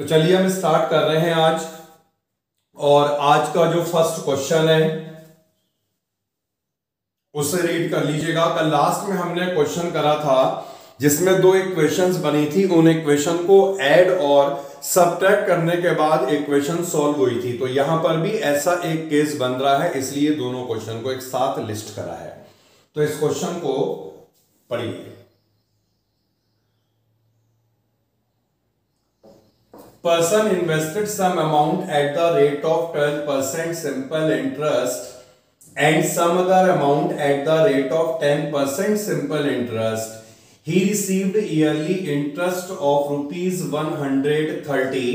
तो चलिए हम स्टार्ट कर रहे हैं आज। और आज का जो फर्स्ट क्वेश्चन है उसे रीड कर लीजिएगा। कल लास्ट में हमने क्वेश्चन करा था जिसमें दो इक्वेशंस बनी थी, उन इक्वेशन को ऐड और सबट्रैक्ट करने के बाद इक्वेशन सॉल्व हुई थी। तो यहां पर भी ऐसा एक केस बन रहा है, इसलिए दोनों क्वेश्चन को एक साथ लिस्ट करा है। तो इस क्वेश्चन को पढ़िए। Person invested some amount at the rate of 12% simple interest and some other amount at the rate of 10% simple interest. He received yearly interest of rupees 130,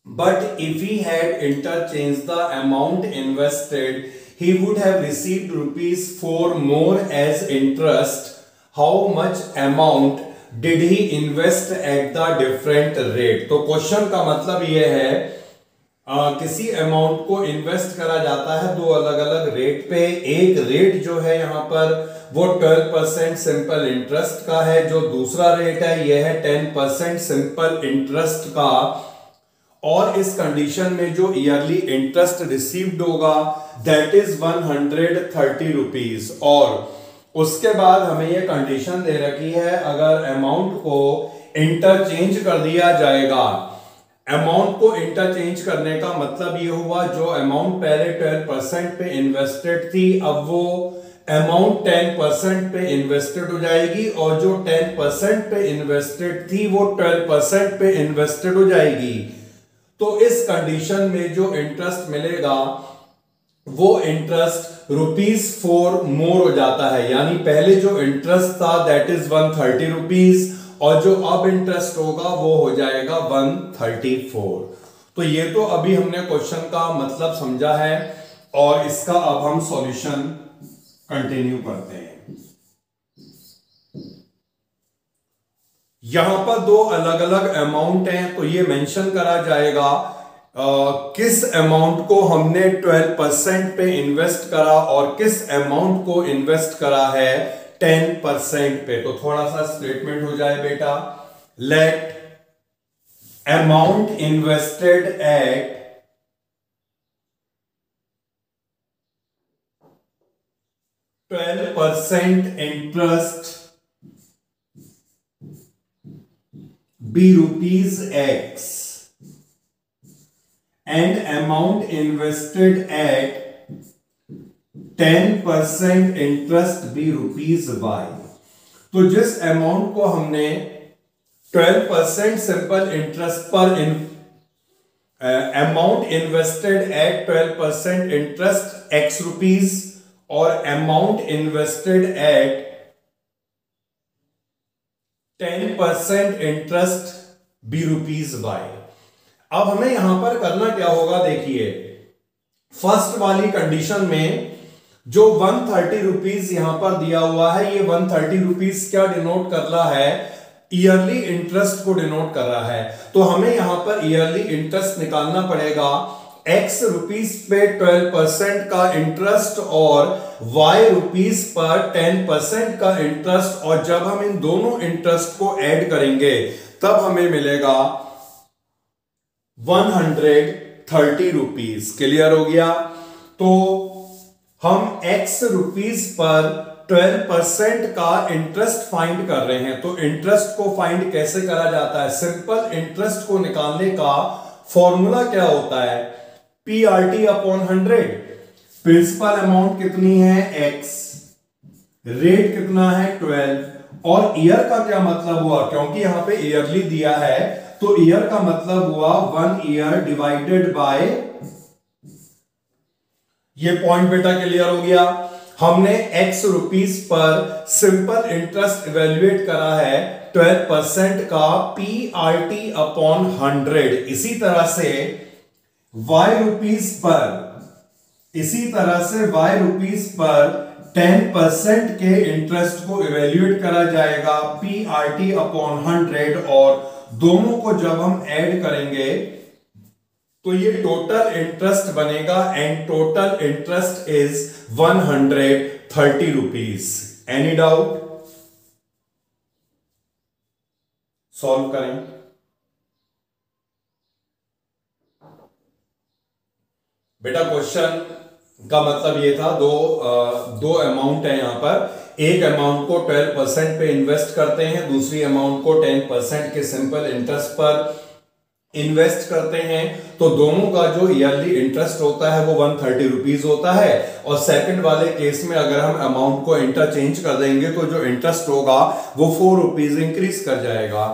but if he had interchanged the amount invested, he would have received rupees 4 more as interest. How much amount did he invest at the different rate? तो question का मतलब यह है किसी amount को invest करा जाता है दो अलग अलग रेट पे। एक रेट जो है यहां पर वो 12% सिंपल इंटरेस्ट का है, जो दूसरा रेट है यह है 10% सिंपल इंटरेस्ट का। और इस कंडीशन में जो ईयरली इंटरेस्ट रिसीव्ड होगा दैट इज 130 रुपीज। और उसके बाद हमें यह कंडीशन दे रखी है अगर अमाउंट को इंटरचेंज कर दिया जाएगा। अमाउंट को इंटरचेंज करने का मतलब यह हुआ जो अमाउंट पहले 12% पे इन्वेस्टेड थी अब वो अमाउंट 10% पे इन्वेस्टेड हो जाएगी, और जो 10% पे इन्वेस्टेड थी वो 12% पे इन्वेस्टेड हो जाएगी। तो इस कंडीशन में जो इंटरेस्ट मिलेगा वो इंटरेस्ट ₹4 मोर हो जाता है। यानी पहले जो इंटरेस्ट था दैट इज 130 रुपीज और जो अब इंटरेस्ट होगा वो हो जाएगा 134। तो ये तो अभी हमने क्वेश्चन का मतलब समझा है और इसका अब हम सॉल्यूशन कंटिन्यू करते हैं। यहां पर दो अलग अलग अमाउंट हैं, तो ये मेंशन करा जाएगा किस अमाउंट को हमने 12% पे इन्वेस्ट करा और किस अमाउंट को इन्वेस्ट करा है 10% पे। तो थोड़ा सा स्टेटमेंट हो जाए बेटा। Let amount invested at 12% interest be ₹X and amount invested at 10% interest be ₹Y। तो जिस अमाउंट को हमने 12% सिंपल इंटरेस्ट पर amount invested at 12% interest X rupees और amount invested at 10% interest be ₹Y। अब हमें यहां पर करना क्या होगा, देखिए फर्स्ट वाली कंडीशन में जो 130 रुपीज यहां पर दिया हुआ है, ये 130 रुपीज क्या डिनोट कर रहा है, ईयरली इंटरेस्ट को डिनोट कर रहा है। तो हमें यहां पर ईयरली इंटरेस्ट निकालना पड़ेगा। X रुपीज पे 12% का इंटरेस्ट और Y रुपीज पर 10% का इंटरेस्ट, और जब हम इन दोनों इंटरेस्ट को ऐड करेंगे तब हमें मिलेगा 130 रुपीज। क्लियर हो गया? तो हम X रुपीज पर 12% का इंटरेस्ट फाइंड कर रहे हैं। तो इंटरेस्ट को फाइंड कैसे करा जाता है? सिंपल इंटरेस्ट को निकालने का फॉर्मूला क्या होता है? PRT upon 100। प्रिंसिपल अमाउंट कितनी है? X, रेट कितना है? 12, और ईयर का क्या मतलब हुआ, क्योंकि यहां पे ईयरली दिया है तो ईयर का मतलब हुआ 1 ईयर डिवाइडेड बाय, ये पॉइंट बेटा क्लियर हो गया। हमने X rupees per simple interest evaluate करा है 12% का, PRT अपॉन 100। इसी तरह से Y रुपीज पर 10% के इंटरेस्ट को इवेल्युएट करा जाएगा PRT अपॉन 100, और दोनों को जब हम ऐड करेंगे तो ये टोटल इंटरेस्ट बनेगा and total interest is 130 rupees. Any doubt? Solve करें। बेटा क्वेश्चन का मतलब ये था, दो अमाउंट है यहाँ पर। एक अमाउंट को 12% पे इन्वेस्ट करते हैं, दूसरी अमाउंट को 10% के सिंपल इंटरेस्ट पर इन्वेस्ट करते हैं। तो दोनों का जो ईयरली इंटरेस्ट होता है वो 130 रुपीज होता है। और सेकंड वाले केस में अगर हम अमाउंट को इंटरचेंज कर देंगे तो जो इंटरेस्ट होगा वो 4 रुपीज इंक्रीज कर जाएगा।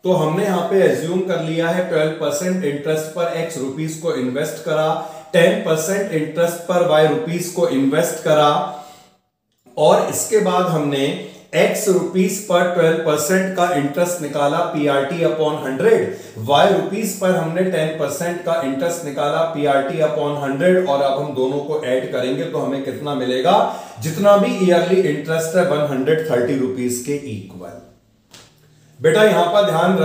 तो हमने यहाँ पे एज्यूम कर लिया है 12% इंटरेस्ट पर x रुपीज को इन्वेस्ट करा, 10% इंटरेस्ट पर y रुपीज को इन्वेस्ट करा, और इसके बाद हमने x रुपीज पर 12% का इंटरेस्ट निकाला PRT upon 100, y rupees per हमने 10% का इंटरेस्ट निकाला PRT अपॉन 100, और अब हम दोनों को ऐड करेंगे तो हमें कितना मिलेगा, जितना भी ईयरली इंटरेस्ट है 130 रुपीज के इक्वल। बेटा यहां पर ध्यान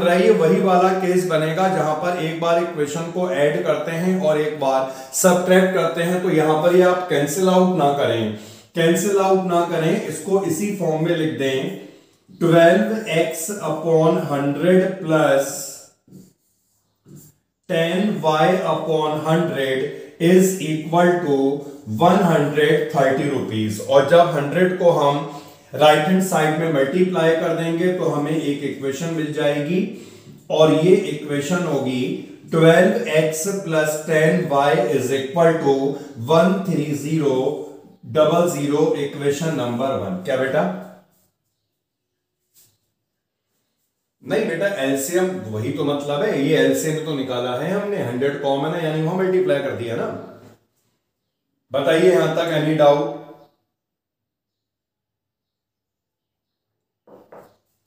रहे ये वही वाला केस बनेगा जहां पर एक बार इक्वेशन को ऐड करते हैं और एक बार सबट्रैक्ट करते हैं। तो यहां पर ये आप कैंसिल आउट ना करें, इसको इसी फॉर्म में लिख दें, 12x upon 100 plus 10y upon 100 is equal to 130 rupees. और जब 100 को हम राइट हैंड साइड में मल्टीप्लाई कर देंगे तो हमें एक इक्वेशन मिल जाएगी, और ये इक्वेशन होगी 12x plus 10y is equal to 13000, equation number 1। क्या बेटा? नहीं बेटा, एलसीएम वही तो मतलब है, ये एलसीएम तो निकाला है हमने, 100 कॉमन है यानी वहां मल्टीप्लाई कर दिया ना। बताइए यहां तक एनी डाउट?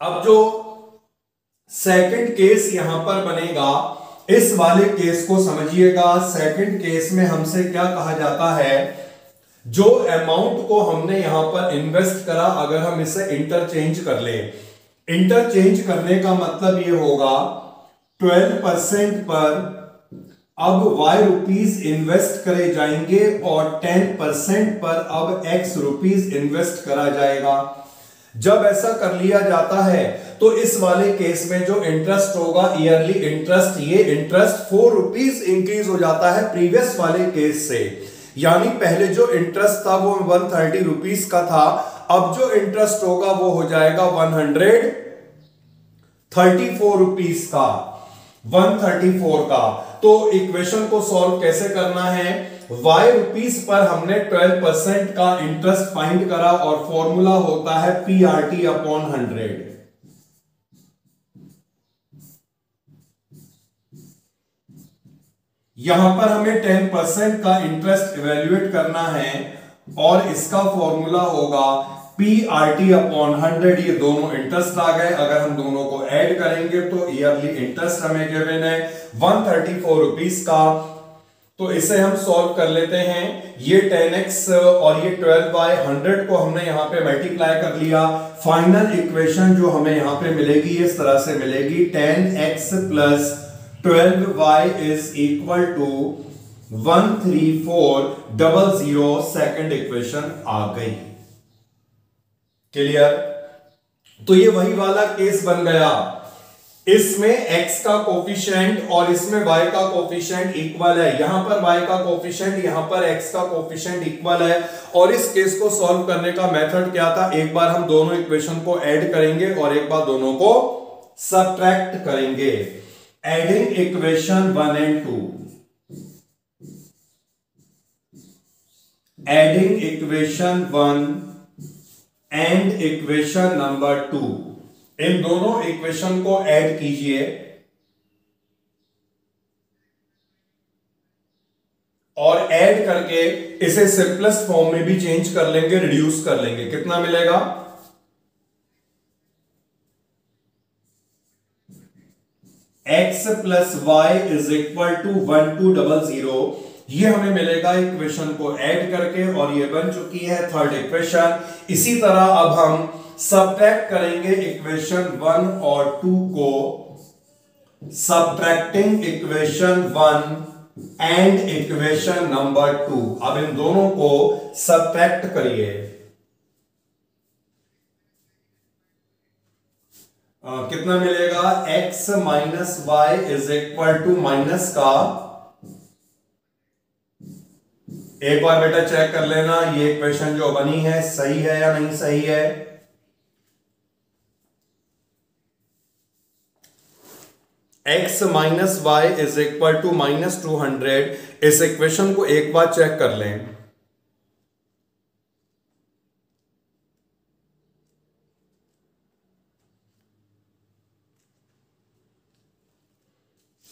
अब जो सेकंड केस यहां पर बनेगा, इस वाले केस को समझिएगा। सेकंड केस में हमसे क्या कहा जाता है, जो अमाउंट को हमने यहां पर इन्वेस्ट करा अगर हम इसे इंटरचेंज कर ले, इंटरचेंज करने का मतलब ये होगा 12% पर अब y रुपीज इन्वेस्ट करे जाएंगे और 10% पर अब x रुपीज इन्वेस्ट करा जाएगा। जब ऐसा कर लिया जाता है तो इस वाले केस में जो इंटरेस्ट होगा ईयरली इंटरेस्ट, ये इंटरेस्ट 4 रुपीज इंक्रीज हो जाता है प्रीवियस वाले केस से। यानी पहले जो इंटरेस्ट था वो 130 रुपीज का था, अब जो इंटरेस्ट होगा वो हो जाएगा 134 रुपीज का, 134 का। तो इक्वेशन को सॉल्व कैसे करना है, y रुपीज पर हमने 12% का इंटरेस्ट फाइंड करा और फॉर्मूला होता है PRT अपॉन 100। यहां पर हमें 10% का इंटरेस्ट इवेल्युएट करना है और इसका फॉर्मूला होगा PRT अपॉन 100। ये दोनों इंटरेस्ट आ गए, अगर हम दोनों को ऐड करेंगे तो ईयरली इंटरेस्ट हमें गिवन है 134 रुपीज का। तो इसे हम सॉल्व कर लेते हैं। ये 10x और ये 12/100 को हमने यहां पे मल्टीप्लाई कर लिया। फाइनल इक्वेशन जो हमें यहां पे मिलेगी इस तरह से मिलेगी, 10x plus 12y is equal to 13400। Second equation आ गई। क्लियर? तो ये वही वाला केस बन गया, इसमें x का कोफिशिएंट और इसमें y का कोफिशिएंट इक्वल है। यहां पर y का कोफिशिएंट, यहां पर x का कोफिशिएंट इक्वल है। और इस केस को सॉल्व करने का मेथड क्या था, एक बार हम दोनों इक्वेशन को ऐड करेंगे और एक बार दोनों को सबट्रैक्ट करेंगे। Adding equation 1 and 2, adding equation 1 and equation number 2, इन दोनों इक्वेशन को ऐड कीजिए और ऐड करके इसे सिंपलेस्ट फॉर्म में भी चेंज कर लेंगे, रिड्यूस कर लेंगे। कितना मिलेगा, x plus y is equal to 1200। ये हमें मिलेगा इक्वेशन को ऐड करके, और ये बन चुकी है थर्ड इक्वेशन। इसी तरह अब हम सबट्रैक्ट करेंगे इक्वेशन 1 और 2 को। Subtracting equation 1 and equation number 2। अब इन दोनों को सबट्रैक्ट करिए। कितना मिलेगा, x minus y is equal to minus का एक बार बेटा चेक कर लेना ये इक्वेशन जो बनी है सही है या नहीं सही है। x minus y is equal to -200, इस इक्वेशन को एक बार चेक कर लें।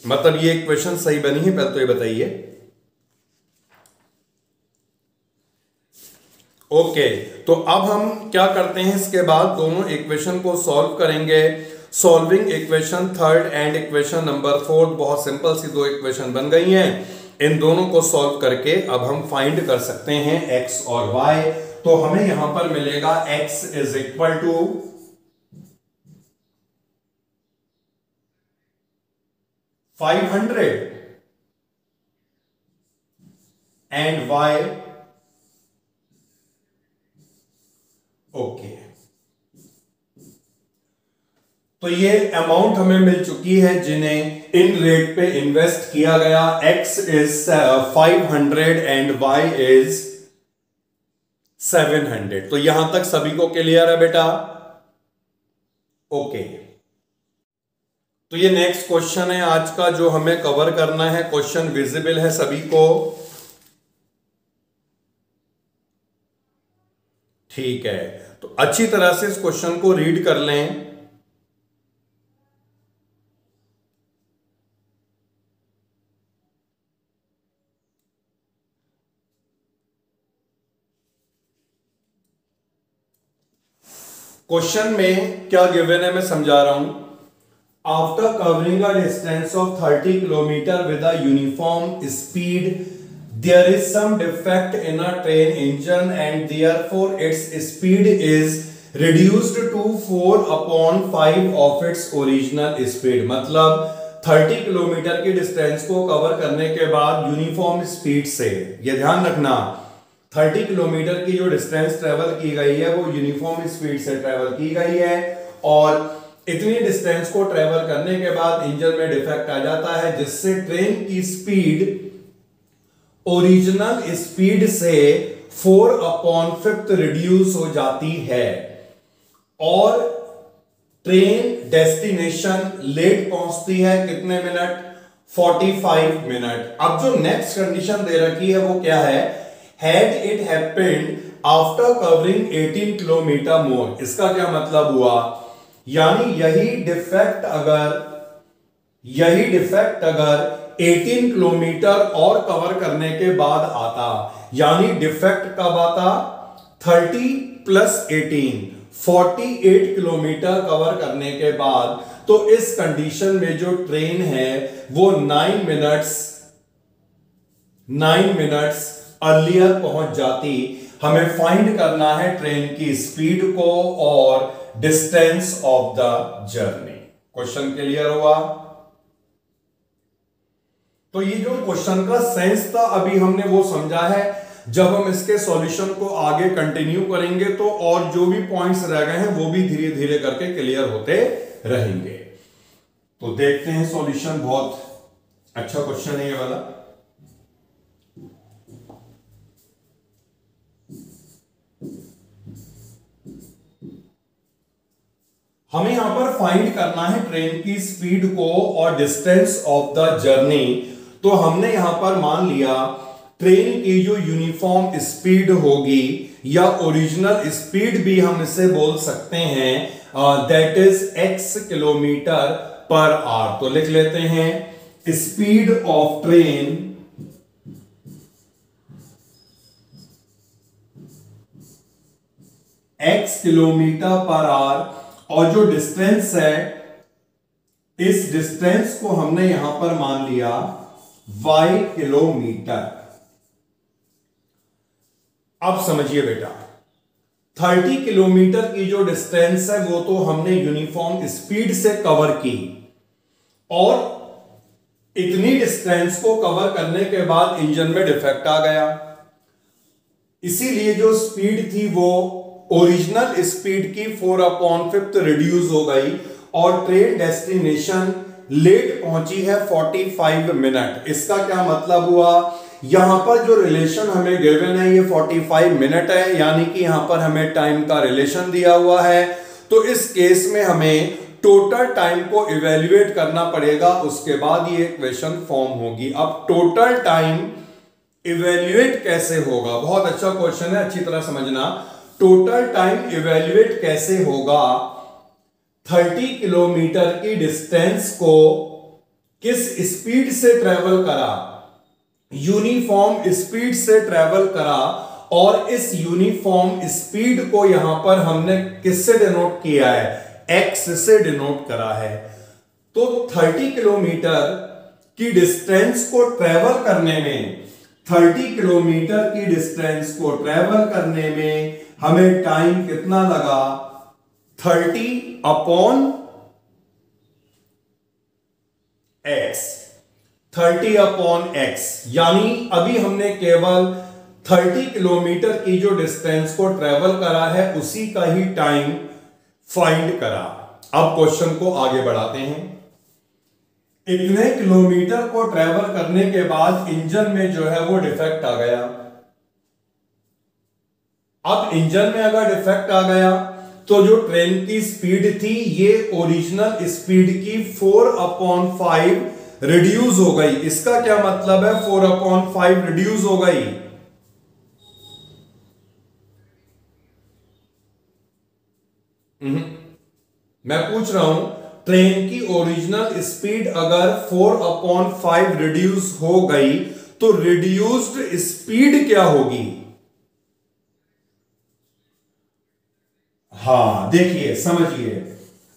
मतलब ये इक्वेशन सही बनी है, पहले तो ये बताइए। ओके, तो अब हम क्या करते हैं, इसके बाद दोनों इक्वेशन को सॉल्व करेंगे। Solving equation third and equation number fourth, बहुत सिंपल सी दो इक्वेशन बन गई हैं। इन दोनों को सॉल्व करके अब हम फाइंड कर सकते हैं x और y। तो हमें यहां पर मिलेगा x is equal to 500 and y okay. तो ये अमाउंट हमें मिल चुकी है जिन्हें इन रेट पे इन्वेस्ट किया गया। x is 500 and y is 700। तो यहां तक सभी को क्लियर है बेटा? ओके, तो ये नेक्स्ट क्वेश्चन है आज का जो हमें कवर करना है। क्वेश्चन विजिबल है सभी को? ठीक है, तो अच्छी तरह से इस क्वेश्चन को रीड कर लें। क्वेश्चन में क्या गिवन है मैं समझा रहा हूं। After covering a distance of 30 kilometre with a uniform speed, there is some defect in a train engine and therefore its speed is reduced to 4/5 of its original speed। मतलब 30 kilometre की distance को cover करने के बाद uniform speed से, ये ध्यान रखना, 30 किलोमीटर की जो डिस्टेंस ट्रेवल की गई है वो यूनिफॉर्म स्पीड से ट्रेवल की गई है, और इतनी डिस्टेंस को ट्रेवल करने के बाद इंजन में डिफेक्ट आ जाता है जिससे ट्रेन की स्पीड ओरिजिनल स्पीड से 4/5 रिड्यूस हो जाती है और ट्रेन डेस्टिनेशन लेट पहुंचती है। कितने मिनट? 45 मिनट। अब जो नेक्स्ट कंडीशन दे रखी है वो क्या है? Had it happened after covering 18 kilometre more. इसका क्या मतलब हुआ? यानी यही डिफेक्ट अगर 18 किलोमीटर और कवर करने के बाद आता, यानी डिफेक्ट कब आता? 30 प्लस 18 48 किलोमीटर कवर करने के बाद, तो इस कंडीशन में जो ट्रेन है वो 9 मिनट्स अर्लियर पहुंच जाती। हमें फाइंड करना है ट्रेन की स्पीड को और distance of the journey. Question clear हुआ? तो ये जो क्वेश्चन का सेंस था अभी हमने वो समझा है। जब हम इसके सॉल्यूशन को आगे कंटिन्यू करेंगे तो और जो भी पॉइंट्स रह गए हैं वो भी धीरे धीरे करके क्लियर होते रहेंगे। तो देखते हैं सॉल्यूशन। बहुत अच्छा क्वेश्चन है ये वाला। हमें यहां पर फाइंड करना है ट्रेन की स्पीड को और डिस्टेंस ऑफ द जर्नी। तो हमने यहां पर मान लिया ट्रेन की जो यूनिफॉर्म स्पीड होगी या ओरिजिनल स्पीड भी हम इसे बोल सकते हैं, that is x kilometre per hour. तो लिख लेते हैं speed of train x kilometre per hour, और जो डिस्टेंस है इस डिस्टेंस को हमने यहां पर मान लिया y किलोमीटर। अब समझिए बेटा, 30 किलोमीटर की जो डिस्टेंस है वो तो हमने यूनिफॉर्म स्पीड से कवर की, और इतनी डिस्टेंस को कवर करने के बाद इंजन में डिफेक्ट आ गया, इसीलिए जो स्पीड थी वो ओरिजिनल स्पीड की 4/5 रिड्यूस हो गई और ट्रेन डेस्टिनेशन लेट पहुंची है 45 मिनट। इसका क्या मतलब हुआ यहां पर जो रिलेशन हमें गिवन है ये 45 मिनट है, यानी कि यहां पर हमें टाइम का रिलेशन दिया हुआ है। तो इस केस में हमें टोटल टाइम को इवेल्युएट करना पड़ेगा, उसके बाद ये इक्वेशन फॉर्म होगी। अब टोटल टाइम इवेल्युएट कैसे होगा, बहुत अच्छा क्वेश्चन है, अच्छी तरह समझना। टोटल टाइम इवेल्युएट कैसे होगा, 30 किलोमीटर की डिस्टेंस को किस स्पीड से ट्रेवल करा, यूनिफॉर्म स्पीड से ट्रेवल करा, और इस यूनिफॉर्म स्पीड को यहां पर हमने किससे डिनोट किया है, एक्स से डिनोट करा है। तो 30 किलोमीटर की डिस्टेंस को ट्रेवल करने में, 30 किलोमीटर की डिस्टेंस को ट्रेवल करने में हमें टाइम कितना लगा, 30 अपॉन एक्स, 30 अपॉन एक्स, यानी अभी हमने केवल 30 किलोमीटर की जो डिस्टेंस को ट्रेवल करा है उसी का ही टाइम फाइंड करा। अब क्वेश्चन को आगे बढ़ाते हैं। इतने किलोमीटर को ट्रेवल करने के बाद इंजन में जो है वो डिफेक्ट आ गया। अब इंजन में अगर डिफेक्ट आ गया तो जो ट्रेन की स्पीड थी ये ओरिजिनल स्पीड की 4/5 रिड्यूस हो गई। इसका क्या मतलब है, 4/5 रिड्यूस हो गई। मैं पूछ रहा हूं, ट्रेन की ओरिजिनल स्पीड अगर 4/5 रिड्यूस हो गई तो रिड्यूस्ड स्पीड क्या होगी। हाँ देखिए समझिए,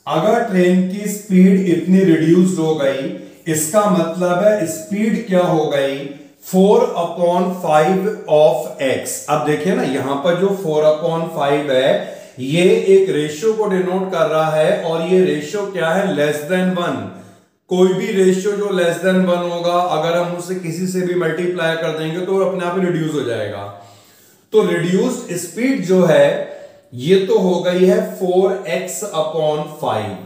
अगर ट्रेन की स्पीड इतनी रिड्यूस्ड हो गई, इसका मतलब है स्पीड क्या हो गई, 4/5 ऑफ एक्स। अब देखिए ना, यहां पर जो 4/5 है ये एक रेशियो को डिनोट कर रहा है, और ये रेशियो क्या है, लेस देन 1। कोई भी रेशियो जो लेस देन 1 होगा, अगर हम उसे किसी से भी मल्टीप्लाई कर देंगे तो अपने आप ही रिड्यूस हो जाएगा। तो रिड्यूस्ड स्पीड जो है ये तो हो गई है 4x/5।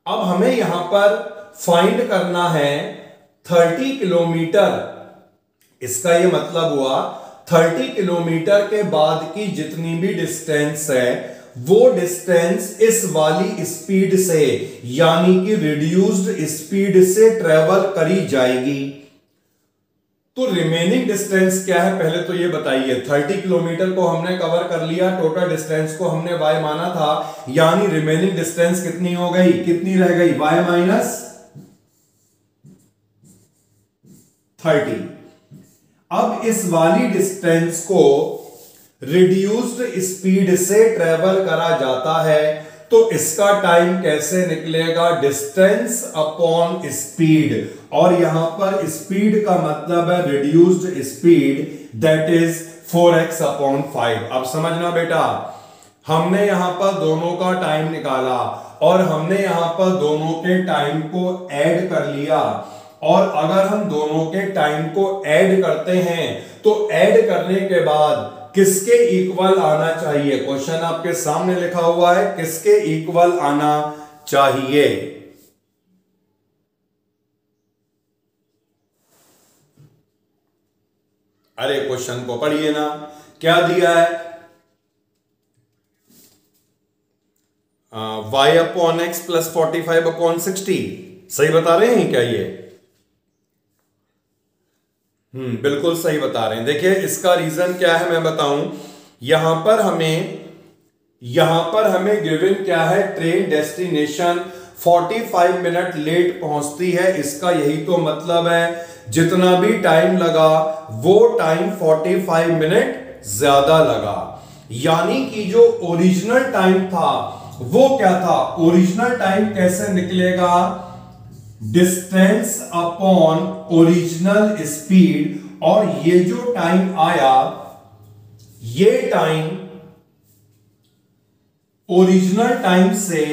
अब हमें यहां पर फाइंड करना है 30 किलोमीटर। इसका ये मतलब हुआ 30 किलोमीटर के बाद की जितनी भी डिस्टेंस है वो डिस्टेंस इस वाली स्पीड से, यानी कि रिड्यूस्ड स्पीड से ट्रेवल करी जाएगी। तो रिमेनिंग डिस्टेंस क्या है पहले तो ये बताइए। 30 किलोमीटर को हमने कवर कर लिया, टोटल डिस्टेंस को हमने y माना था, यानी रिमेनिंग डिस्टेंस कितनी हो गई, कितनी रह गई, y माइनस 30। अब इस वाली डिस्टेंस को रिड्यूस्ड स्पीड से ट्रेवल करा जाता है, तो इसका टाइम कैसे निकलेगा, डिस्टेंस अपॉन स्पीड, और यहां पर स्पीड का मतलब है reduced speed, that is 4x/5। अब समझना बेटा, हमने यहां पर दोनों का टाइम निकाला और हमने यहां पर दोनों के टाइम को ऐड कर लिया, और अगर हम दोनों के टाइम को ऐड करते हैं तो ऐड करने के बाद किसके इक्वल आना चाहिए, क्वेश्चन आपके सामने लिखा हुआ है, किसके इक्वल आना चाहिए। अरे क्वेश्चन को पढ़िए ना, क्या दिया है, y/x + 45/60। सही बता रहे हैं क्या ये, बिल्कुल सही बता रहे हैं। देखिए इसका रीजन क्या है मैं बताऊं, यहां पर हमें गिवन क्या है, ट्रेन डेस्टिनेशन 45 मिनट लेट पहुंचती है। इसका यही तो मतलब है, जितना भी टाइम लगा वो टाइम 45 मिनट ज्यादा लगा, यानी कि जो ओरिजिनल टाइम था वो क्या था, ओरिजिनल टाइम कैसे निकलेगा, डिस्टेंस अपॉन ओरिजिनल स्पीड, और ये जो टाइम आया ये टाइम ओरिजिनल टाइम से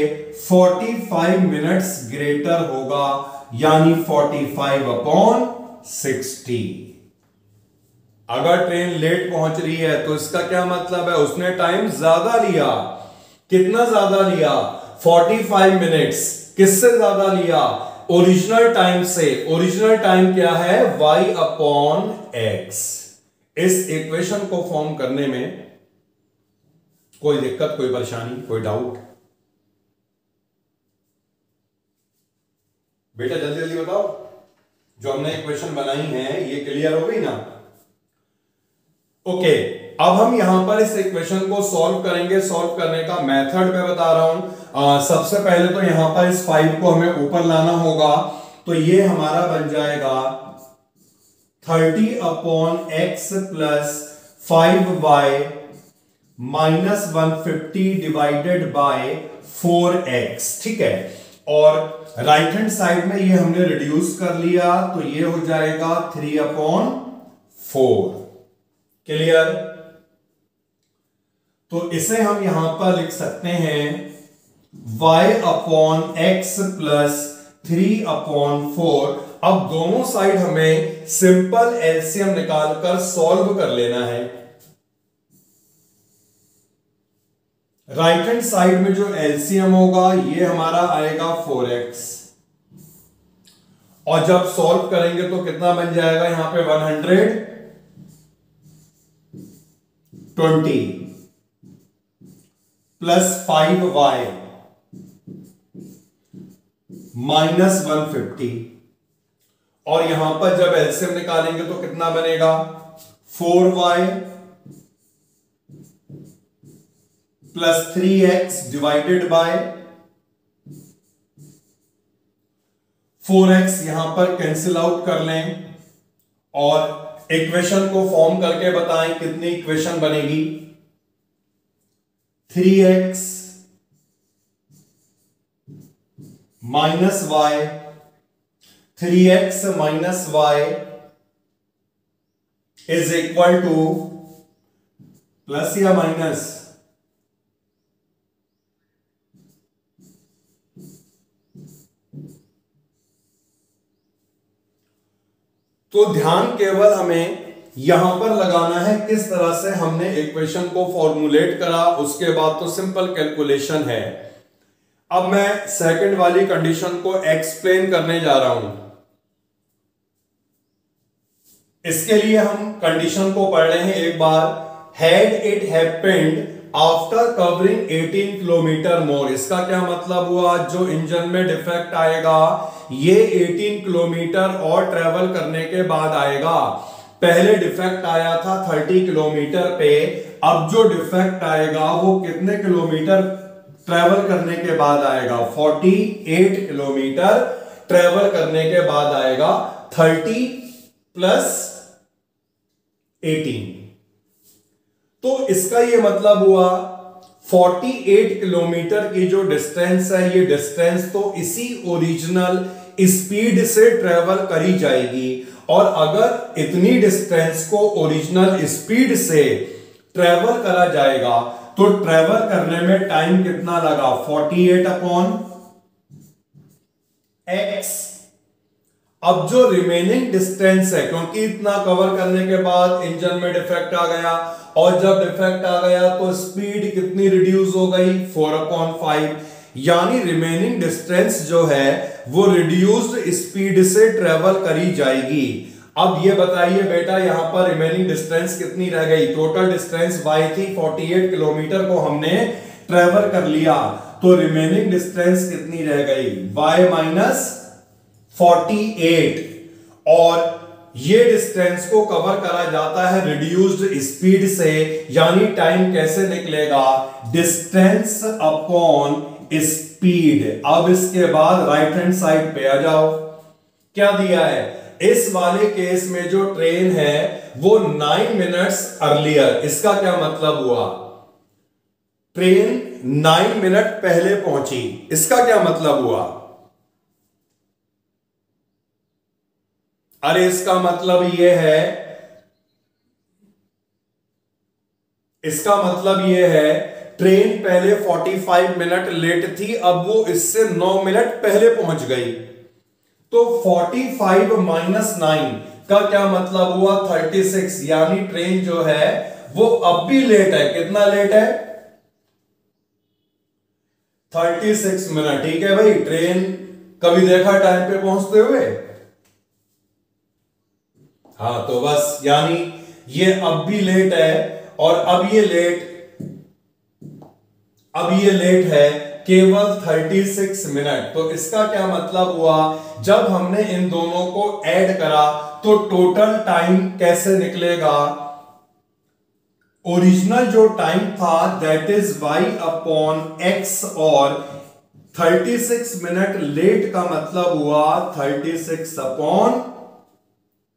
45 मिनट्स ग्रेटर होगा, यानी 45/60। अगर ट्रेन लेट पहुंच रही है तो इसका क्या मतलब है, उसने टाइम ज्यादा लिया। कितना ज्यादा लिया, 45 मिनट्स। किससे ज्यादा लिया, ओरिजिनल टाइम से, ओरिजिनल टाइम क्या है, y अपॉन एक्स। इस इक्वेशन को फॉर्म करने में कोई दिक्कत, कोई परेशानी, कोई डाउट? बेटा जल्दी जल्दी बताओ, जो हमने इक्वेशन बनाई है ये क्लियर हो गई ना? ओके, अब हम यहां पर इस इक्वेशन को सॉल्व करेंगे। सॉल्व करने का मेथड मैं बता रहा हूं। सबसे पहले तो यहां पर इस 5 को हमें ऊपर लाना होगा, तो ये हमारा बन जाएगा 30 upon x plus 5y minus 150 divided by 4x। ठीक है, और राइट हैंड साइड में ये हमने रिड्यूस कर लिया, तो ये हो जाएगा 3 अपॉन 4। क्लियर? तो इसे हम यहां पर लिख सकते हैं y upon x plus 3 upon 4। अब दोनों साइड हमें सिंपल एलसीएम निकालकर सॉल्व कर लेना है। राइट हैंड साइड में जो एलसीएम होगा ये हमारा आएगा 4x, और जब सॉल्व करेंगे तो कितना बन जाएगा यहां पे 120 प्लस 5y माइनस 150, और यहां पर जब एलसीएम निकालेंगे तो कितना बनेगा 4y plus 3x divided by 4x, यहां पर कैंसिल आउट कर लें और इक्वेशन को फॉर्म करके बताएं कितनी इक्वेशन बनेगी। 3x minus y, 3x minus y is equal two plus या माइनस, तो ध्यान केवल हमें यहां पर लगाना है किस तरह से हमने इक्वेशन को फॉर्मूलेट करा, उसके बाद तो सिंपल कैलकुलेशन है। अब मैं सेकंड वाली कंडीशन को एक्सप्लेन करने जा रहा हूं। इसके लिए हम कंडीशन को पढ़ रहे हैं एक बार। Had it happened after covering 18 kilometre more. इसका क्या मतलब हुआ, जो इंजन में डिफेक्ट आएगा ये 18 किलोमीटर और ट्रेवल करने के बाद आएगा। पहले डिफेक्ट आया था 30 किलोमीटर पे, अब जो डिफेक्ट आएगा वो कितने किलोमीटर ट्रेवल करने के बाद आएगा, 48 किलोमीटर ट्रेवल करने के बाद आएगा। 30 प्लस 18, तो इसका ये मतलब हुआ 48 किलोमीटर की जो डिस्टेंस है, ये डिस्टेंस तो इसी ओरिजिनल स्पीड से ट्रेवल करी जाएगी। और अगर इतनी डिस्टेंस को ओरिजिनल स्पीड से ट्रेवल करा जाएगा तो ट्रेवल करने में टाइम कितना लगा, 48 अपॉन एक्स। अब जो रिमेनिंग डिस्टेंस है, क्योंकि इतना कवर करने के बाद इंजन में डिफेक्ट आ गया, और जब डिफेक्ट आ गया तो स्पीड कितनी रिड्यूस हो गई, 4/5, यानी रिमेनिंग डिस्टेंस जो है वो रिड्यूस्ड स्पीड से ट्रेवल करी जाएगी। अब ये बताइए बेटा, यहां पर रिमेनिंग डिस्टेंस कितनी रह गई, टोटल डिस्टेंस y थी 48 किलोमीटर को हमने ट्रेवल कर लिया, तो रिमेनिंग डिस्टेंस कितनी रह गई, y माइनस 48, और ये डिस्टेंस को कवर करा जाता है रिड्यूस्ड स्पीड से, यानी टाइम कैसे निकलेगा, डिस्टेंस अपॉन स्पीड। अब इसके बाद राइट हैंड साइड पे आ जाओ, क्या दिया है, इस वाले केस में जो ट्रेन है वो 9 मिनट्स अर्लियर। इसका क्या मतलब हुआ, ट्रेन 9 मिनट पहले पहुंची। इसका क्या मतलब हुआ, अरे इसका मतलब यह है, इसका मतलब यह है ट्रेन पहले 45 मिनट लेट थी, अब वो इससे 9 मिनट पहले पहुंच गई। तो 45 माइनस 9 का क्या मतलब हुआ, 36, यानी ट्रेन जो है वो अब भी लेट है। कितना लेट है, 36 मिनट। ठीक है भाई, ट्रेन कभी देखा टाइम पे पहुंचते हुए? हाँ, तो बस यानी ये अब भी लेट है और अब ये लेट है केवल 36 मिनट। तो इसका क्या मतलब हुआ, जब हमने इन दोनों को ऐड करा तो टोटल टाइम कैसे निकलेगा? ओरिजिनल जो टाइम था that is y upon x और 36 मिनट लेट का मतलब हुआ 36 अपॉन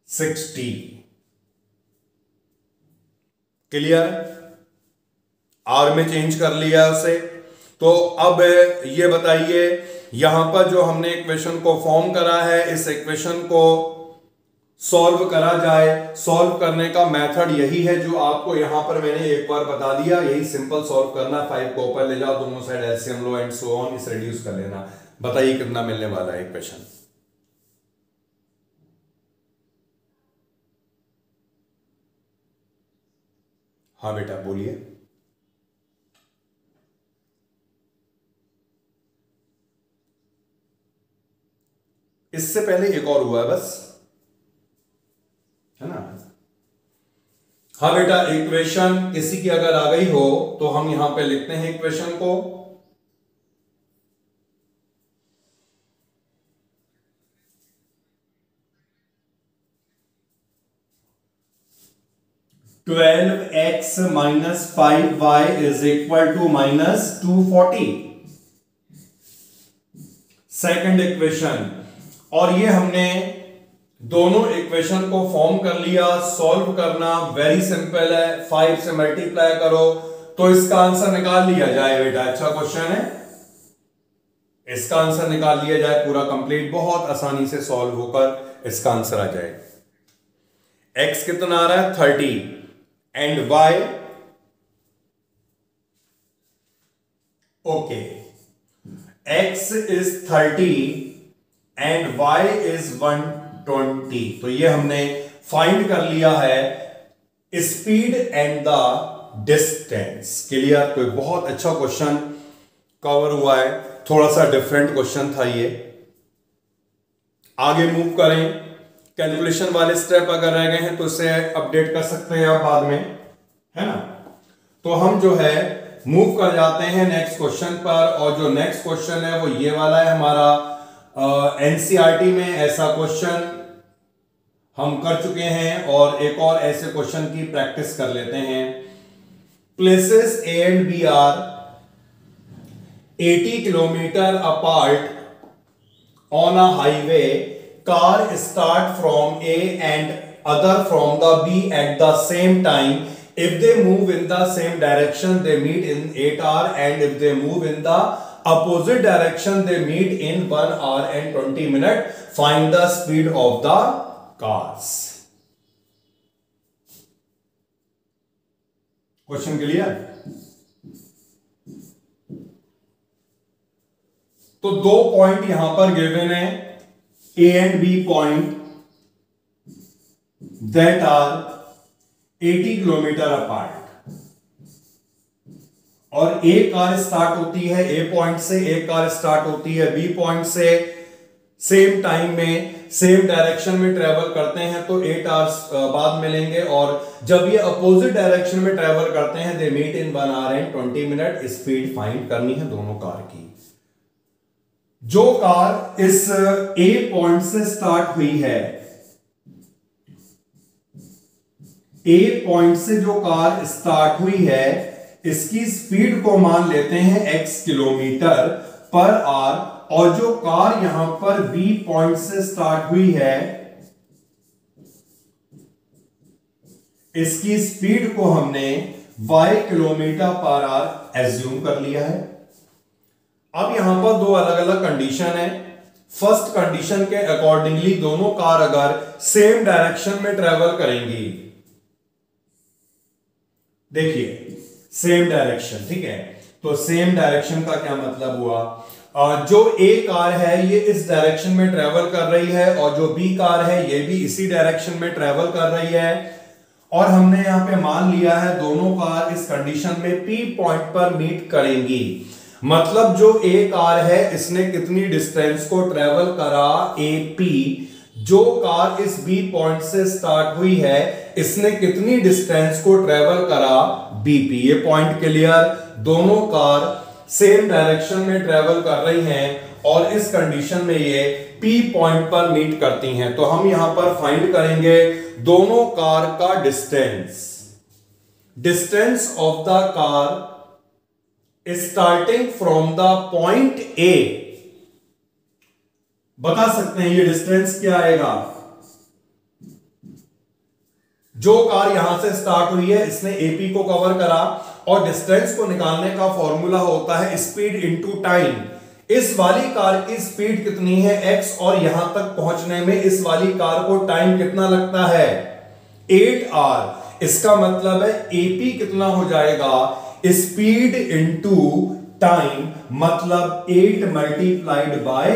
60। क्लियर? आर में चेंज कर लिया उसे। तो अब ये बताइए, यहां पर जो हमने इक्वेशन को फॉर्म करा है, इस इक्वेशन को सॉल्व करा जाए। सॉल्व करने का मेथड यही है जो आपको यहां पर मैंने एक बार बता दिया, यही सिंपल सॉल्व करना। 5 को ऊपर ले जाओ, दोनों side LCM low and so on, इसे रिड्यूस कर लेना। बताइए कितना मिलने वाला है इक्वेशन? हाँ बेटा बोलिए। इससे पहले एक और हुआ है बस, है ना? हाँ बेटा, इक्वेशन किसी की अगर आ गई हो तो हम यहां पे लिखते हैं इक्वेशन को। (12x minus 5y is equal to minus 240). Second equation. और ये हमने दोनों इक्वेशन को फॉर्म कर लिया। सॉल्व करना वेरी सिंपल है, 5 से मल्टीप्लाई करो तो इसका आंसर निकाल लिया जाए बेटा। अच्छा क्वेश्चन है, इसका आंसर निकाल लिया जाए पूरा कंप्लीट, बहुत आसानी से सॉल्व होकर इसका आंसर आ जाए। x कितना आ रहा है? 30 and y, okay, x is 30 and y is 120। तो ये हमने फाइंड कर लिया है speed and the distance. Clear? तो बहुत अच्छा क्वेश्चन कवर हुआ है, थोड़ा सा डिफरेंट क्वेश्चन था ये। आगे मूव करें। कैलकुलेशन वाले स्टेप अगर रह गए हैं तो इसे अपडेट कर सकते हैं आप बाद में, है ना? तो हम जो है मूव कर जाते हैं नेक्स्ट क्वेश्चन पर। और जो नेक्स्ट क्वेश्चन है वो ये वाला है हमारा। एनसीईआरटी में ऐसा क्वेश्चन हम कर चुके हैं और एक और ऐसे क्वेश्चन की प्रैक्टिस कर लेते हैं। Places A and B are 80 kilometre apart on a highway. Car start from A and other from the B at the same time. If they move in the same direction, they meet in 8 hours, and if they move in the opposite direction, they meet in 1 hour and 20 minutes. Find the speed of the cars. Question clear? तो दो point यहां पर given है, A and B point that are 80 kilometre apart. और ए car start होती है ए point से, ए car start होती है बी पॉइंट से। सेम टाइम में सेम डायरेक्शन में ट्रेवल करते हैं तो 8 आवर्स बाद मिलेंगे। और जब ये अपोजिट डायरेक्शन में ट्रेवल करते हैं they meet in 1 hour and 20 minutes। Speed find करनी है दोनों कार की। जो कार इस ए पॉइंट से स्टार्ट हुई है, ए पॉइंट से जो कार स्टार्ट हुई है, इसकी स्पीड को मान लेते हैं x किलोमीटर पर आवर। और जो कार यहां पर बी पॉइंट से स्टार्ट हुई है, इसकी स्पीड को हमने y kilometre per hour assume कर लिया है। अब यहां पर दो अलग अलग कंडीशन है। फर्स्ट कंडीशन के अकॉर्डिंगली दोनों कार अगर सेम डायरेक्शन में ट्रेवल करेंगी, देखिए सेम डायरेक्शन, ठीक है? तो सेम डायरेक्शन का क्या मतलब हुआ? जो ए कार है ये इस डायरेक्शन में ट्रेवल कर रही है और जो बी कार है ये भी इसी डायरेक्शन में ट्रेवल कर रही है। और हमने यहां पे मान लिया है दोनों कार इस कंडीशन में पी पॉइंट पर मीट करेंगी। मतलब जो ए कार है इसने कितनी डिस्टेंस को ट्रेवल करा AP, जो कार इस बी पॉइंट से स्टार्ट हुई है इसने कितनी डिस्टेंस को ट्रेवल करा BP। ये पॉइंट क्लियर, दोनों कार सेम डायरेक्शन में ट्रेवल कर रही हैं और इस कंडीशन में ये P पॉइंट पर मीट करती हैं। तो हम यहां पर फाइंड करेंगे दोनों कार का distance of the car starting from the point A। बता सकते हैं ये डिस्टेंस क्या आएगा। जो कार यहां से स्टार्ट हुई है इसने AP को कवर करा और डिस्टेंस को निकालने का फॉर्मूला होता है स्पीड इनटू टाइम। इस वाली कार की स्पीड कितनी है x और यहां तक पहुंचने में इस वाली कार को टाइम कितना लगता है 8 आवर। इसका मतलब है AP कितना हो जाएगा स्पीड इनटू टाइम, मतलब 8 मल्टीप्लाइड बाय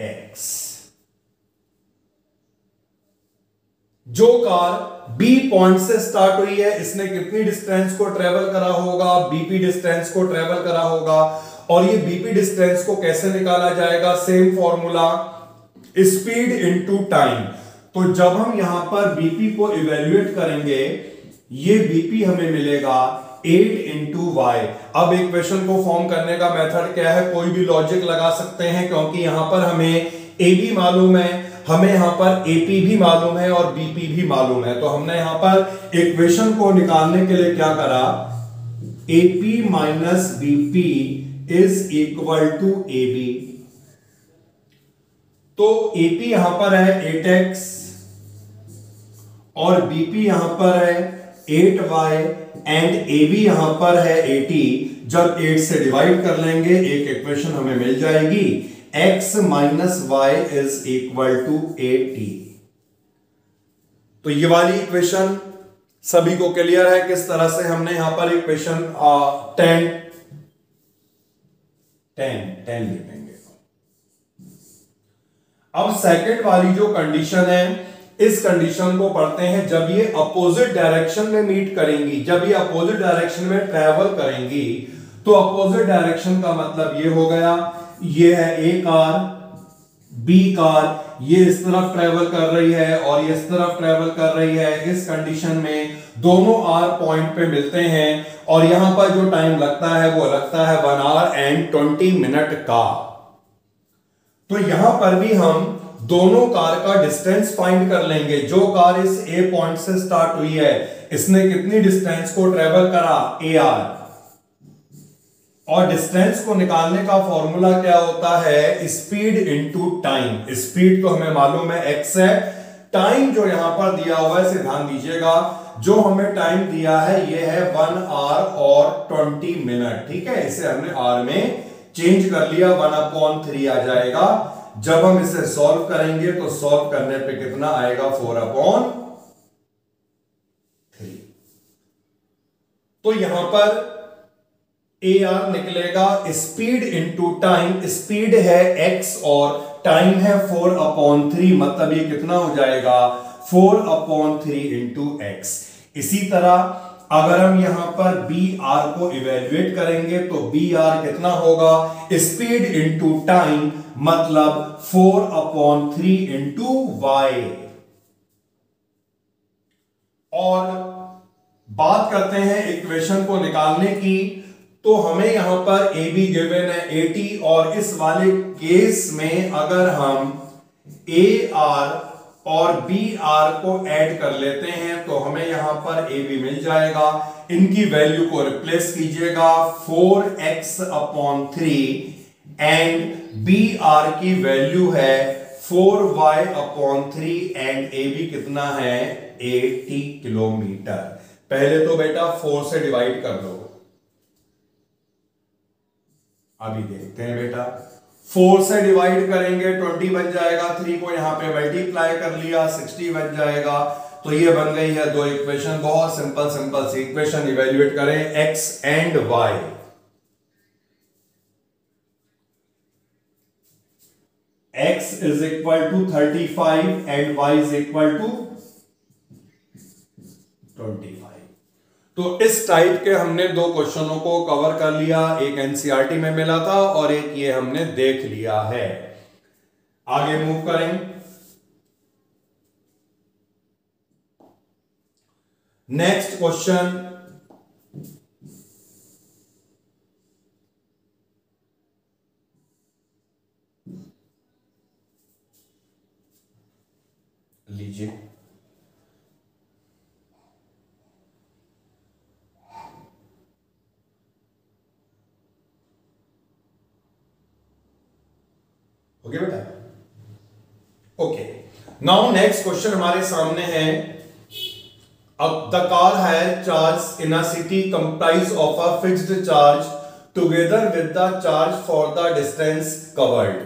x। जो कार B पॉइंट से स्टार्ट हुई है इसने कितनी डिस्टेंस को ट्रेवल करा होगा BP डिस्टेंस को ट्रेवल करा होगा। और ये BP डिस्टेंस को कैसे निकाला जाएगा, same formula speed into time. तो जब हम यहां पर BP को इवेल्युएट करेंगे ये BP हमें मिलेगा 8 इंटू वाई। अब इक्वेशन को फॉर्म करने का मेथड क्या है, कोई भी लॉजिक लगा सकते हैं क्योंकि यहां पर हमें AB मालूम है, हमें यहां पर AP भी मालूम है और BP भी मालूम है। तो हमने यहां पर इक्वेशन को निकालने के लिए क्या करा, AP minus BP is equal to AB। तो AP यहां पर है 8x और BP यहां पर है 8y एंड AB यहां पर है 80। जब 8 से डिवाइड कर लेंगे एक इक्वेशन हमें मिल जाएगी, x minus y is equal to 80। तो ये वाली इक्वेशन सभी को क्लियर है किस तरह से हमने यहां पर इक्वेशन 10 लिखेंगे। अब सेकंड वाली जो कंडीशन है इस कंडीशन को पढ़ते हैं। जब ये अपोजिट डायरेक्शन में मीट करेंगी, जब ये अपोजिट डायरेक्शन में ट्रेवल करेंगी तो अपोजिट डायरेक्शन का मतलब ये हो गया, ये है A कार, B कार, ये इस तरफ ट्रेवल कर रही है और ये इस तरफ ट्रेवल कर रही है। इस कंडीशन में दोनों R पॉइंट पे मिलते हैं और यहां पर जो टाइम लगता है वो लगता है 1 आवर एंड 20 मिनट का। तो यहां पर भी हम दोनों कार का डिस्टेंस फाइंड कर लेंगे। जो कार इस A पॉइंट से स्टार्ट हुई है इसने कितनी डिस्टेंस को ट्रेवल करा AR, और डिस्टेंस को निकालने का फॉर्मूला क्या होता है स्पीड इनटू टाइम। स्पीड तो हमें मालूम है x है, टाइम जो यहां पर दिया हुआ है इसे ध्यान दीजिएगा, जो हमें टाइम दिया है ये है 1 आवर और 20 मिनट। ठीक है, इसे हमने आर में चेंज कर लिया, 1/3 आ जाएगा। जब हम इसे सॉल्व करेंगे तो सॉल्व करने पे कितना आएगा 4/3। तो यहां पर AR निकलेगा स्पीड इनटू टाइम। स्पीड है x और टाइम है 4/3, मतलब ये कितना हो जाएगा 4/3 इंटू x। इसी तरह अगर हम यहां पर BR को इवेल्युएट करेंगे तो BR कितना होगा स्पीड इनटू टाइम, मतलब 4/3 इंटू y। और बात करते हैं इक्वेशन को निकालने की, तो हमें यहां पर AB गिवन है 80 और इस वाले केस में अगर हम AR और BR को ऐड कर लेते हैं तो हमें यहां पर AB मिल जाएगा। इनकी वैल्यू को रिप्लेस कीजिएगा 4x/3 एंड BR की वैल्यू है 4y/3 एंड AB कितना है 80 किलोमीटर। पहले तो बेटा 4 से डिवाइड कर दो, अभी देखते हैं बेटा। 4 से डिवाइड करेंगे 20 बन जाएगा, 3 को यहां पे मल्टीप्लाई कर लिया 60 बन जाएगा। तो ये बन गई है दो इक्वेशन, बहुत सिंपल सी इक्वेशन। इवेल्युएट करें x and y। x is equal to 35 and y is equal to 25। तो इस टाइप के हमने दो क्वेश्चनों को कवर कर लिया, एक एनसीईआरटी में मिला था और एक ये हमने देख लिया है। आगे मूव करें। नेक्स्ट क्वेश्चन, लीजिए। ओके बेटा, ओके। नाउ नेक्स्ट क्वेश्चन हमारे सामने है, अब the car hire charge in a city comprise of a fixed charge together with the charge for the distance covered.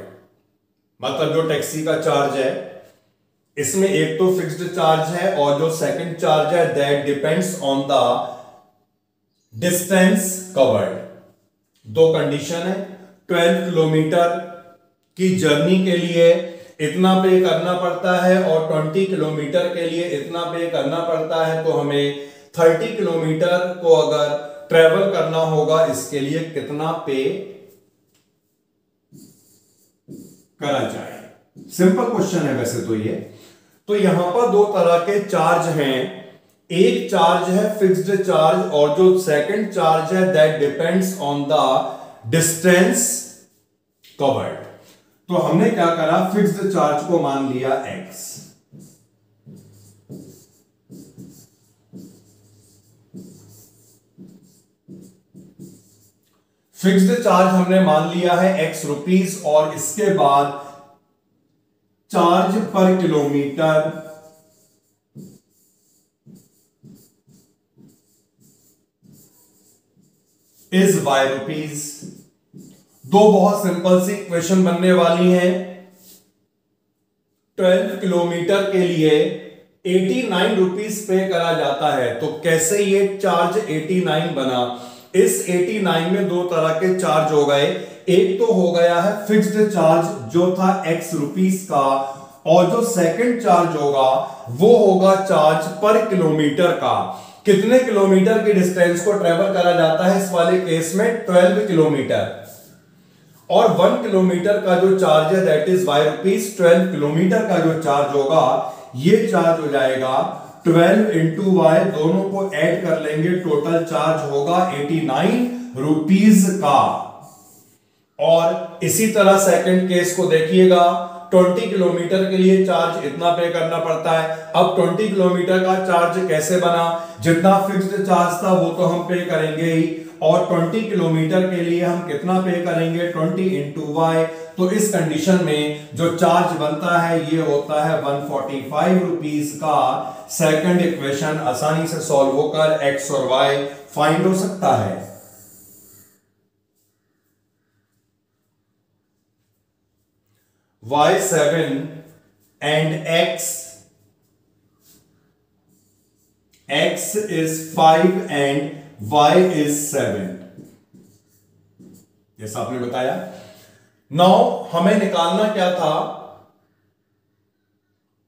मतलब जो टैक्सी का चार्ज है इसमें एक तो फिक्स्ड चार्ज है और जो सेकंड चार्ज है that depends on the distance covered. दो कंडीशन है, 12 किलोमीटर की जर्नी के लिए इतना पे करना पड़ता है और 20 किलोमीटर के लिए इतना पे करना पड़ता है। तो हमें 30 किलोमीटर को अगर ट्रेवल करना होगा इसके लिए कितना पे करा जाए। सिंपल क्वेश्चन है वैसे तो ये। तो यहां पर दो तरह के चार्ज हैं, एक चार्ज है फिक्स्ड चार्ज और जो सेकंड चार्ज है that depends on the distance covered. तो हमने क्या करा, फिक्स्ड चार्ज को मान लिया x। फिक्स्ड चार्ज हमने मान लिया है x रुपीस और इसके बाद चार्ज पर किलोमीटर इज y रुपीस। दो बहुत सिंपल सी इक्वेशन बनने वाली हैं। 12 किलोमीटर के लिए 89 रुपीस पे करा जाता है। तो कैसे ये चार्ज 89 बना, इस 89 में दो तरह के चार्ज हो गए। एक तो हो गया है फिक्स्ड चार्ज जो था x रुपीस का, और जो सेकंड चार्ज होगा वो होगा चार्ज पर किलोमीटर का। कितने किलोमीटर की डिस्टेंस को ट्रेवल करा जाता है इस वाले केस में, 12 किलोमीटर। और 1 किलोमीटर का जो चार्ज है that is y rupees. 12 kilometre का जो चार्ज होगा ये चार्ज हो जाएगा 12 इंटू y, दोनों को ऐड कर लेंगे, टोटल चार्ज होगा 89 रुपीस का। और इसी तरह सेकंड केस को देखिएगा, 20 किलोमीटर के लिए चार्ज इतना पे करना पड़ता है। अब 20 किलोमीटर का चार्ज कैसे बना, जितना फिक्स्ड चार्ज था वो तो हम पे करेंगे ही, और 20 किलोमीटर के लिए हम कितना पे करेंगे, 20 इंटू वाई। तो इस कंडीशन में जो चार्ज बनता है ये होता है 145 रुपीस का। सेकंड इक्वेशन आसानी से सॉल्व होकर x और y फाइंड हो सकता है। y 7 and x is 5 and y is 7, जैसा आपने बताया। नाउ हमें निकालना क्या था,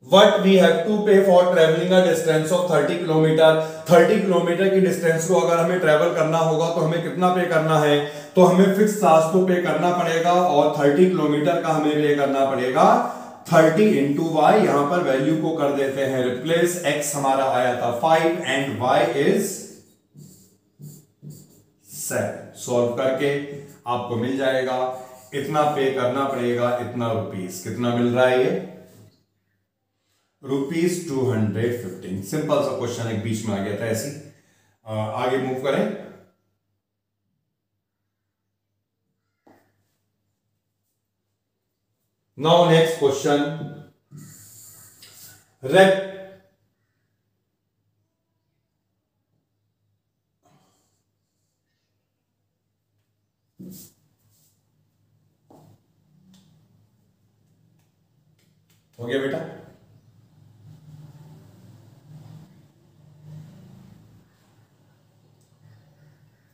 what we have to pay for traveling a distance of 30 kilometre. 30 kilometre की डिस्टेंस को अगर हमें ट्रेवल करना होगा तो हमें कितना पे करना है, तो हमें फिक्स चार्ज तो पे करना पड़ेगा और 30 किलोमीटर का हमें पे करना पड़ेगा 30 इंटू वाई। यहां पर वैल्यू को कर देते हैं रिप्लेस, x हमारा आया था 5 एंड y इज 7। सॉल्व करके आपको मिल जाएगा इतना पे करना पड़ेगा, इतना रुपीस। कितना मिल रहा है ये, रुपीस 215। सिंपल सा क्वेश्चन एक बीच में आ गया था ऐसी। आगे मूव करें। नाउ नेक्स्ट क्वेश्चन, रेक्ट हो गया बेटा।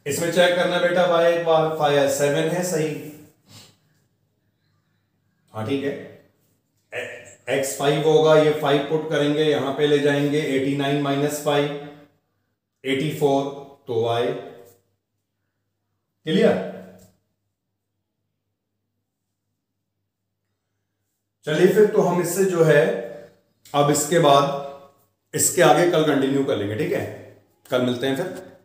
इसमें चेक करना बेटा, y एक बार 7 है सही, हाँ ठीक है। x 5 होगा, ये 5 पुट करेंगे यहां पे ले जाएंगे, 89 माइनस 5 84। तो y। क्लियर? चलिए फिर तो हम इससे जो है अब इसके बाद इसके आगे कल कंटिन्यू कर लेंगे, ठीक है? कल मिलते हैं फिर।